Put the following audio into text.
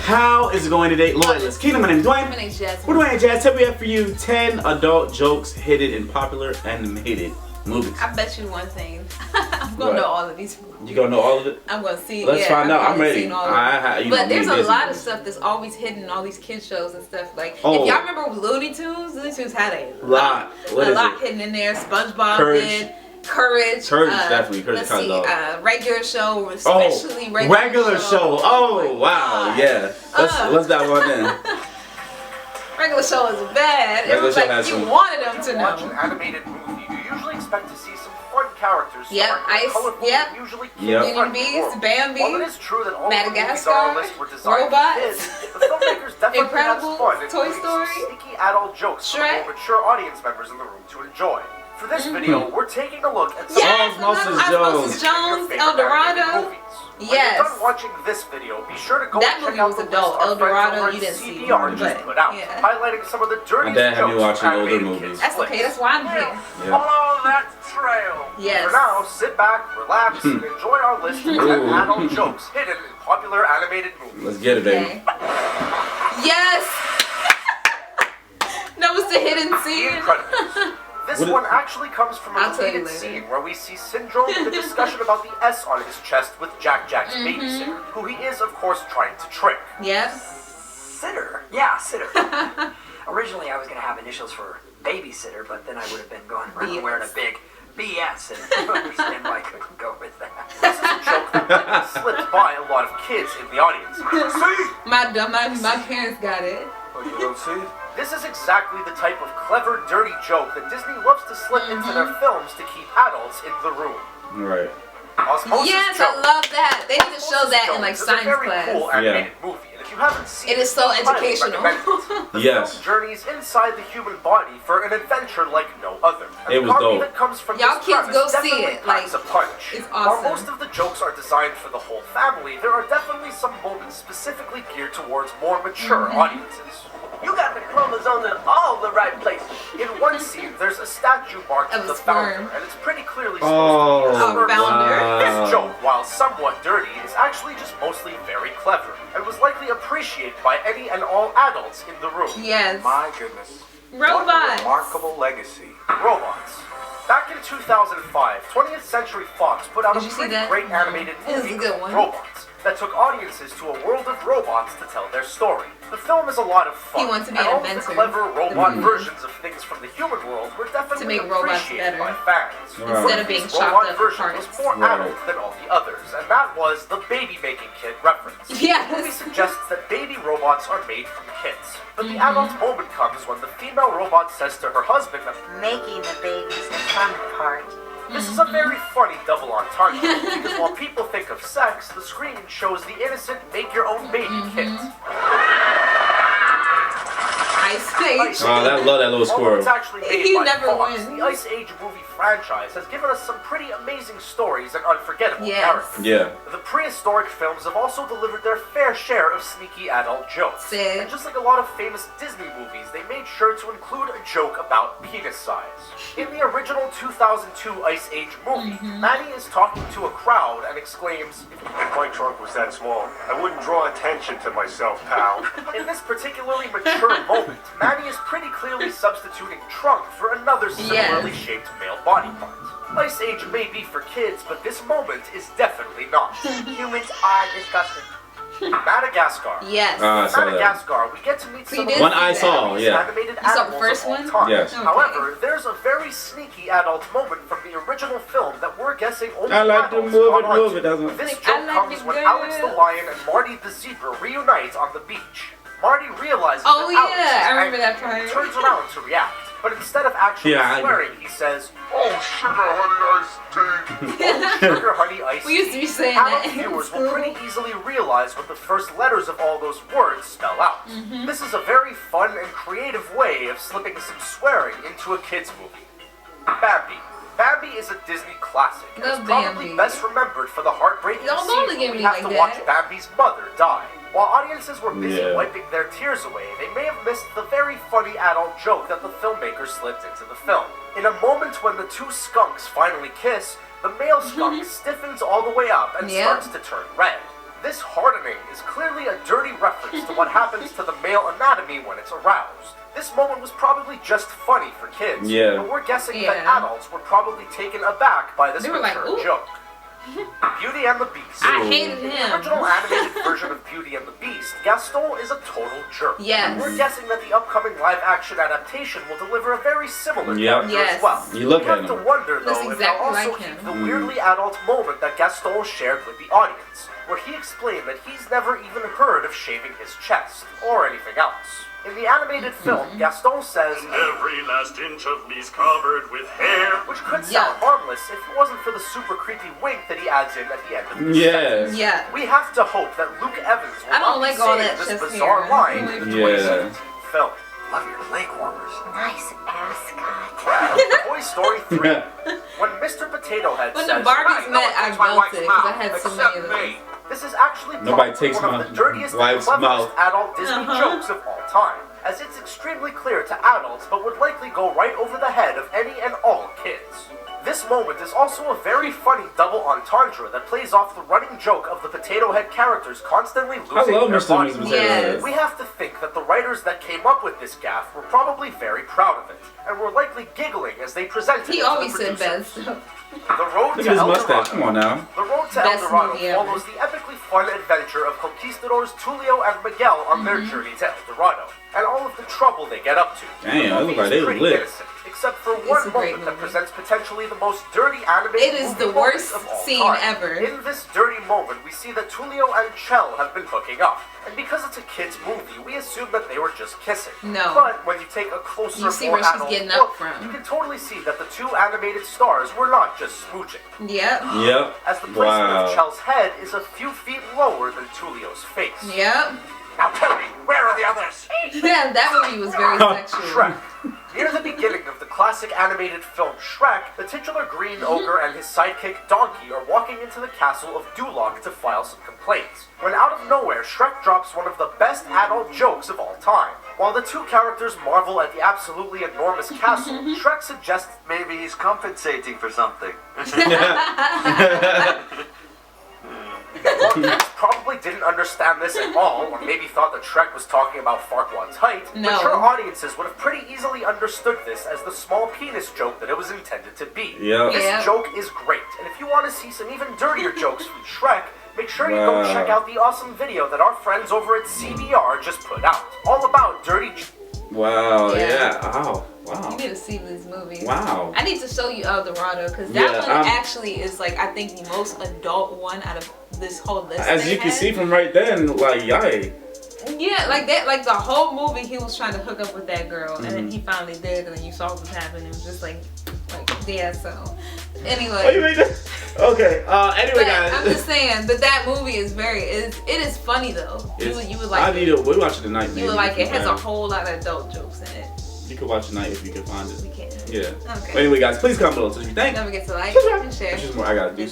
How is it going today? Loyalist Kingdom, my name is Dwayne. My name's Jasmine. We're Dwayne and Jazz. Today we have for you 10 adult jokes hidden in popular animated movies. I bet you one thing. I'm going to know all of these movies. You gonna know all of it? I'm going to see. Let's find out. I'm ready. But there's a lot of stuff that's always hidden in all these kids shows and stuff. Like, if y'all remember Looney Tunes had a lot hidden in there. SpongeBob did. Courage, definitely. Courage, let's see, regular show, especially regular show. Oh wow, yeah. Let's dive on in. Regular show is bad. It was like you wanted them to know. Watch an animated movie, you usually expect to see some fun characters. Usually Beauty and Beast, Bambi, While it is true that all Madagascar, the movies on our list were designed for kids, the filmmakers definitely had fun and Toy including Story, some sneaky adult jokes for more mature audience members in the room to enjoy. For this video, we're taking a look at some Osmosis Jones, El Dorado. Yes. When you're done watching this video, be sure to go and check out the list El Dorado, you didn't see just put out, highlighting some of the dirtiest jokes older movies. That's okay, that's why I'm here. Follow that trail. Yes. For now, sit back, relax, and enjoy our list of 10 adult jokes hidden in popular animated movies. Let's get it, baby. Yes! That was the hidden scene. This one actually comes from a deleted scene where we see Syndrome with a discussion about the S on his chest with Jack's babysitter, who he is, of course, trying to trick. Yes? Sitter? Yeah, sitter. Originally, I was going to have initials for babysitter, but then I would have been going around wearing a big BS, and I don't understand why I couldn't go with that. This is a joke that slipped by a lot of kids in the audience. See? My parents got it. Oh, you don't see it? This is exactly the type of clever, dirty joke that Disney loves to slip into their films to keep adults in the room. Right. Yes, I love that. They need to show that in like science class. Cool animated movie, and if you haven't seen it is so educational. The film journeys inside the human body for an adventure like no other. And it was dope. That comes from y'all kids go see it. Like, a punch. It's awesome. While most of the jokes are designed for the whole family, there are definitely some moments specifically geared towards more mature audiences. You got the chromosomes in all the right places. In one scene, there's a statue marked of the founder, and it's pretty clearly supposed to be a founder. This joke, while somewhat dirty, is actually just mostly very clever, and was likely appreciated by any and all adults in the room. Yes. My goodness. Robots. What a remarkable legacy. Robots. Back in 2005, 20th Century Fox put out a pretty great animated movie called Robots that took audiences to a world of robots to tell their story. The film is a lot of fun, he wants to be and an all inventor. the clever robot versions of things from the human world were definitely appreciated by fans. Instead of being chopped up version was more adult than all the others, and that was the baby-making kit reference. Yes. The movie suggests that baby robots are made from kits, but the adult moment comes when the female robot says to her husband, "Making the baby's the fun part." This is a very funny double entendre, because while people think of sex, the screen shows the innocent make-your-own-baby kit. Ice Age. Oh, I love that little squirrel. It's actually made by Fox, the Ice Age movie franchise has given us some pretty amazing stories and unforgettable characters. Yeah. The prehistoric films have also delivered their fair share of sneaky adult jokes. And just like a lot of famous Disney movies, they made sure to include a joke about penis size. In the original 2002 Ice Age movie, Maddie is talking to a crowd and exclaims, "If my trunk was that small, I wouldn't draw attention to myself, pal." In this particularly mature moment, Maddie is pretty clearly substituting trunk for another similarly shaped male body part. Ice Age may be for kids, but this moment is definitely not. Humans are disgusting. Madagascar. Yes. Madagascar, we get to meet some of the animated animals of all time. Yes. However, there's a very sneaky adult moment from the original film that we're guessing only I like to adults move it. This joke comes when Alex the lion and Marty the zebra reunite on the beach. Marty realizes that Alex I remember that part. and turns around to react. But instead of actually swearing, he says, "Oh, sugar, honey, iced tea." "Oh, sugar, honey, iced tea." We used to be saying that. Viewers will pretty easily realize what the first letters of all those words spell out. This is a very fun and creative way of slipping some swearing into a kid's movie. Bambi. Bambi is a Disney classic, and is probably best remembered for the heartbreaking scene where we have to watch Bambi's mother die. While audiences were busy wiping their tears away, they may have missed the very funny adult joke that the filmmaker slipped into the film. In a moment when the two skunks finally kiss, the male skunk stiffens all the way up and starts to turn red. This hardening is clearly a dirty reference to what happens to the male anatomy when it's aroused. This moment was probably just funny for kids, but we're guessing that adults were probably taken aback by this mature joke. Beauty and the Beast. I hated him. The original animated version of Beauty and the Beast, Gaston is a total jerk. Yes. We're guessing that the upcoming live-action adaptation will deliver a very similar character as well. You look at him. You have to wonder, though, if they'll also keep the weirdly adult moment that Gaston shared with the audience, where he explained that he's never even heard of shaving his chest, or anything else. In the animated film, Gaston says, "Every last inch of me's covered with hair," which could sound harmless if it wasn't for the super creepy wink that he adds in at the end of the sentence. We have to hope that Luke Evans will not be saying this bizarre line in the 2017 film. Love your leg warmers. Nice ascot. Toy Story 3. When Mr. Potato Head when says, the Barbies met, I melted because I had so many of those. This is actually Nobody probably takes one of the dirtiest and cleverest adult Disney jokes of all time, as it's extremely clear to adults but would likely go right over the head of any and all kids. This moment is also a very funny double entendre that plays off the running joke of the Potato Head characters constantly losing their bodies. We have to think that the writers that came up with this gaffe were probably very proud of it, and were likely giggling as they presented it to the producers. He always said best stuff. The Road Look to at his El mustache. Dorado. Come on now. The Road to El Dorado follows the epically fun adventure of conquistadors Tulio and Miguel on their journey to El Dorado, and all of the trouble they get up to. Damn, it looks like they pretty lit. innocent, except for one moment that presents potentially the most dirty animated It is the worst of all scene time. ever. In this dirty moment, we see that Tulio and Chell have been hooking up. And because it's a kid's movie, we assume that they were just kissing. No. But when you take a closer, You see more where she's adult getting look, up from. you can totally see that the two animated stars were not just smooching. Yep. As the placement of Chell's head is a few feet lower than Tulio's face. Yep. Now tell me, where are the others? Yeah, that movie was very sexual. Shrek. Near the beginning of the classic animated film Shrek, the titular green ogre and his sidekick Donkey are walking into the castle of Duloc to file some complaints. When out of nowhere, Shrek drops one of the best adult jokes of all time. While the two characters marvel at the absolutely enormous castle, Shrek suggests maybe he's compensating for something. Well, kids probably didn't understand this at all, or maybe thought that Shrek was talking about Farquaad's height. No. Mature audiences would have pretty easily understood this as the small penis joke that it was intended to be. This joke is great, and if you want to see some even dirtier jokes from Shrek, make sure you go check out the awesome video that our friends over at CBR just put out, all about dirty. Wow. Yeah. Wow. You need to see this movie. Wow. I need to show you El Dorado because that one actually is like I think the most adult one out of this whole list. As you can see from right then, like yay. Yeah, like that, like the whole movie, he was trying to hook up with that girl, and then he finally did, and then you saw what was happening. It was just like yeah. So anyway. Oh, you made that? Okay. Anyway, guys. I'm just saying, but that movie is it is funny though. You would like. We watch it tonight. You would like it. It has a whole lot of adult jokes in it. You can watch it tonight if you can find it. We can. Yeah. Okay. But anyway, guys, please comment below. So if you think. Don't forget to like and share. There's just more I gotta do.